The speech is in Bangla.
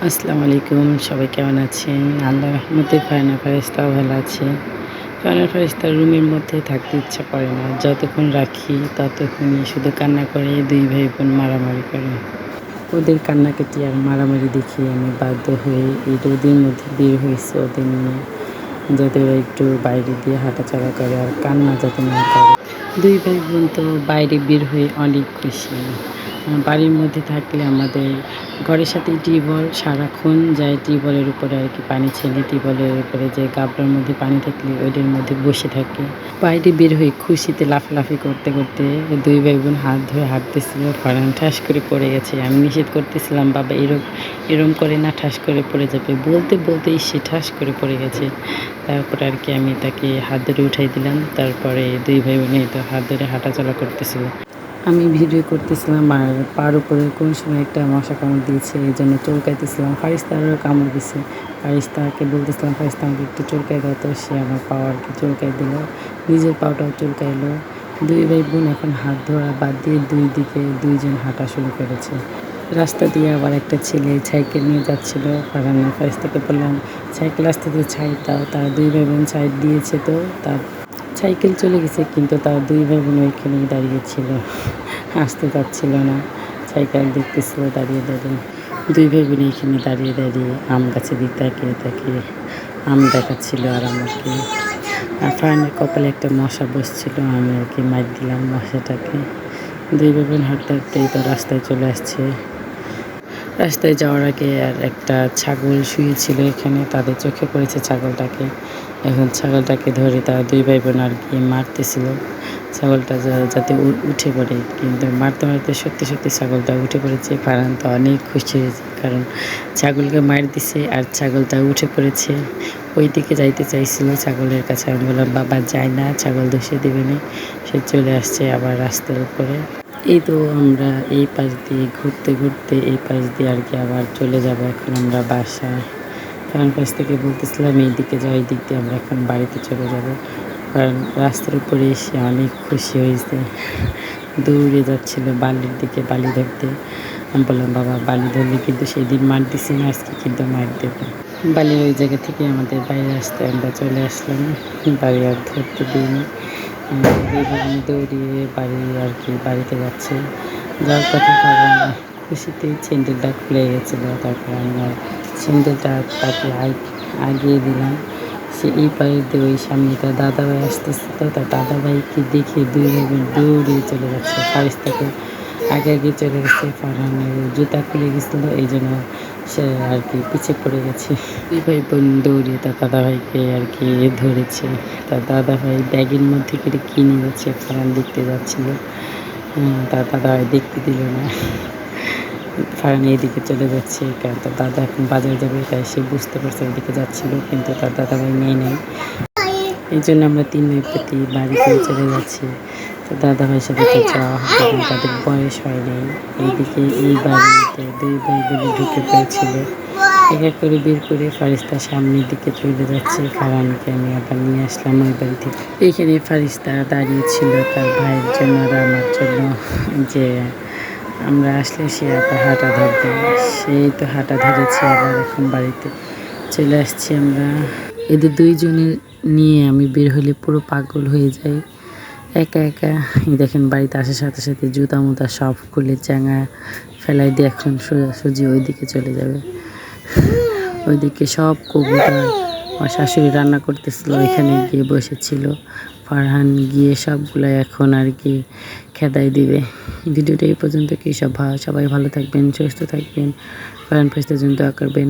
আসসালামু আলাইকুম, সবাই কেমন আছেন? আল্লাহর রহমতে ফারহানা ফারিস্তাও ভালো আছে। ফারহানা ফারিস্তার রুমের মধ্যে থাকতে ইচ্ছা করে না। যতক্ষণ রাখি ততক্ষণই শুধু কান্না করে, দুই ভাই বোন মারামারি করে। ওদের কান্নাকাটি আর মারামারি দেখে আমি বাধ্য হয়ে এই রোদের মধ্যে বের হয়েছি ওদের নিয়ে, যাতে ওরা একটু বাইরে দিয়ে হাঁটাচলা করে আর কান্না যাতে না করে। দুই ভাই বোন তো বাইরে বের হয়ে অনেক খুশি। বাড়ির মধ্যে থাকলে আমাদের ঘরের সাথে টিউবওয়েল সারাক্ষণ যায়, টিউবওয়েলের উপরে আর কি পানি ছেলে, টিউবওয়েলের উপরে যে গাবলার মধ্যে পানি থাকলে ওইটার মধ্যে বসে থাকে। বাইরে বের হয়ে খুশিতে লাফালাফি করতে করতে দুই ভাই বোন হাত ধরে হাঁটতেছিল। ফারহান ঠাস করে পড়ে গেছে। আমি নিষেধ করতেছিলাম, বাবা এরম করে না, ঠাস করে পড়ে যাবে। বলতে বলতেই সে ঠাস করে পড়ে গেছে। তারপরে আর কি আমি তাকে হাত ধরে উঠাই দিলাম। তারপরে দুই ভাই বোনে তো হাত ধরে হাঁটাচলা করতেছিল। আমি ভিডিও করতেছিলাম আর পার উপরে কোন সময় একটা মশা কামড় দিয়েছে, এই জন্য চুলকাইতেছিলাম। ফারিস্তারও কামড় দিছে। ফারিস্তাকে বলতেছিলাম, ফারিস্তা আমাকে একটু চুলকাই দাও, তো সে আমার পাও আর কি চুলকাই দিল, নিজের পাওটাও চুলকাইলো। দুই ভাই বোন এখন হাত ধরা বাদ দিয়ে দুই দিকে দুইজন হাঁটা শুরু করেছে। রাস্তা দিয়ে আবার একটা ছেলে সাইকেল নিয়ে যাচ্ছিল। ফারহানা ফারিস্তাকে বললাম, সাইকেল আসতে দিয়ে ছাইড দাও। তারা দুই ভাই বোন সাইড দিয়েছে, তো তার সাইকেল চলে গেছে, কিন্তু তার দুই ভাই বোন ওইখানেই দাঁড়িয়েছিল, আসতে চাচ্ছিল না। সাইকেল দেখতেছিল দাঁড়িয়ে দাঁড়িয়ে। দুই ভাই বোন এইখানে দাঁড়িয়ে দাঁড়িয়ে আম গাছের দিক তাকিয়ে তাকিয়ে আম দেখাচ্ছিল আর আমাকে। আর ফারহানের কপালে একটা মশা বসছিল, আমি আর কি মার দিলাম মশাটাকে। দুই ভাই বোন হাঁটতে হাঁটতেই তো রাস্তায় চলে আসছে। রাস্তায় যাওয়ার আগে আর একটা ছাগল শুয়েছিল এখানে, তাদের চোখে পড়েছে ছাগলটাকে। এখন ছাগলটাকে ধরে তারা দুই ভাই বোন আর কি মারতেছিল ছাগলটা যাতে উঠে পড়ে, কিন্তু মারতে মারতে সত্যি সত্যি ছাগলটা উঠে পড়েছে। ফারহান তো অনেক খুশি হয়েছে, কারণ ছাগলকে মার দিছে আর ছাগলটা উঠে পড়েছে। ওই দিকে যাইতে চাইছিল ছাগলের কাছে। আমি বললাম, বাবা যায় না, ছাগল ধসে দেবে না। সে চলে আসছে আবার রাস্তার উপরে। এই তো আমরা এই পাশ দিয়ে ঘুরতে ঘুরতে এই পাশ দিয়ে আর কি আবার চলে যাব এখন আমরা বাসায়। কারণ পাশ থেকে বলতেছিলাম এই দিকে যাও, এই দিক দিয়ে আমরা এখন বাড়িতে চলে যাব। কারণ রাস্তার উপরে এসে অনেক খুশি হয়েছে, দৌড়ে যাচ্ছিল বালির দিকে, বালি ধরতে। আমি বললাম, বাবা বালি ধরলে কিন্তু সেই দিন মার দিছি না, আজকে কিন্তু মার দেবো। বালির ওই জায়গা থেকে আমাদের বাড়ির রাস্তায় আমরা চলে আসলাম, বাড়ি আর ধরতে দিইনি। দৌড়িয়ে বাড়ি আর কি বাড়িতে যাচ্ছে। যাওয়ার কথা কারণ খুশিতে স্যান্ডেলটা খুলে গেছিলো। তারপর আমরা স্যান্ডেলটা তাকে আগিয়ে দিলাম। সে এই পায়ে দিয়ে ওই সামনে তার দাদাভাই আসতেছিল, তার দাদাভাইকে দেখে দুই ভাই বোন দৌড়িয়ে চলে যাচ্ছে। ফারিস্তাকে আগে আগে চলে গেছে। ফারহানের জুতা খুলে গেছিলো, এই জন্য সে আর কি পিছিয়ে পড়ে গেছে। দুই ভাই বোন দৌড়িয়ে তার দাদাভাইকে আর কি ধরেছে। তার দাদাভাই ব্যাগের মধ্যে করে কী নিয়ে যাচ্ছে, ফারহান দেখতে যাচ্ছিল। তার দাদাভাই দেখতে দিল না। ফারহান এদিকে চলে যাচ্ছে, কারণ তার দাদা এখন বাজারে যাবে, তাই সে বুঝতে পারছে ওইদিকে যাচ্ছিল, কিন্তু তার দাদাভাই নেই। এই জন্য আমরা তিন ভাই প্রতি বাড়িতে চলে যাচ্ছি। তো দাদাভাইয়ের সাথে তো যাওয়া হবে না, তাদের বয়স হয় নাই। এইদিকে এই বাড়িতে দুই ভাই বোনে ঢুকে পড়েছিল। এক এক করে বের করে ফারিস্তা সামনের দিকে চলে যাচ্ছে। ফারহানকে আমি আবার নিয়ে আসলাম ওই বাড়ি থেকে। এইখানে ফারিস্তা দাঁড়িয়ে ছিল তার ভাইয়ের জন্য আর আমার জন্য, যে আমরা আসলে সে আবার হাঁটা ধরবে। সেই তো হাঁটা ধরেছে, আবার এখন বাড়িতে চলে আসছি আমরা। এদের দুইজনের নিয়ে আমি বের হলে পুরো পাগল হয়ে যাই একা একা। দেখেন বাড়িতে আসার সাথে সাথে জুতা মুতা সব খুলে চাঙা ফেলাই দিয়ে এখন সোজাসুজি ওইদিকে চলে যাবে। ওইদিকে সব কবুতর আমার শাশুড়ি রান্না করতেছিল, ওইখানে গিয়ে বসেছিল। ফারহান গিয়ে সবগুলো এখন আর কি খেদাই দিবে। ভিডিওটা এই পর্যন্ত। কি সবাই ভালো থাকবেন, সুস্থ থাকবেন, ফারহান ফারিস্তার জন্য দোয়া করবেন।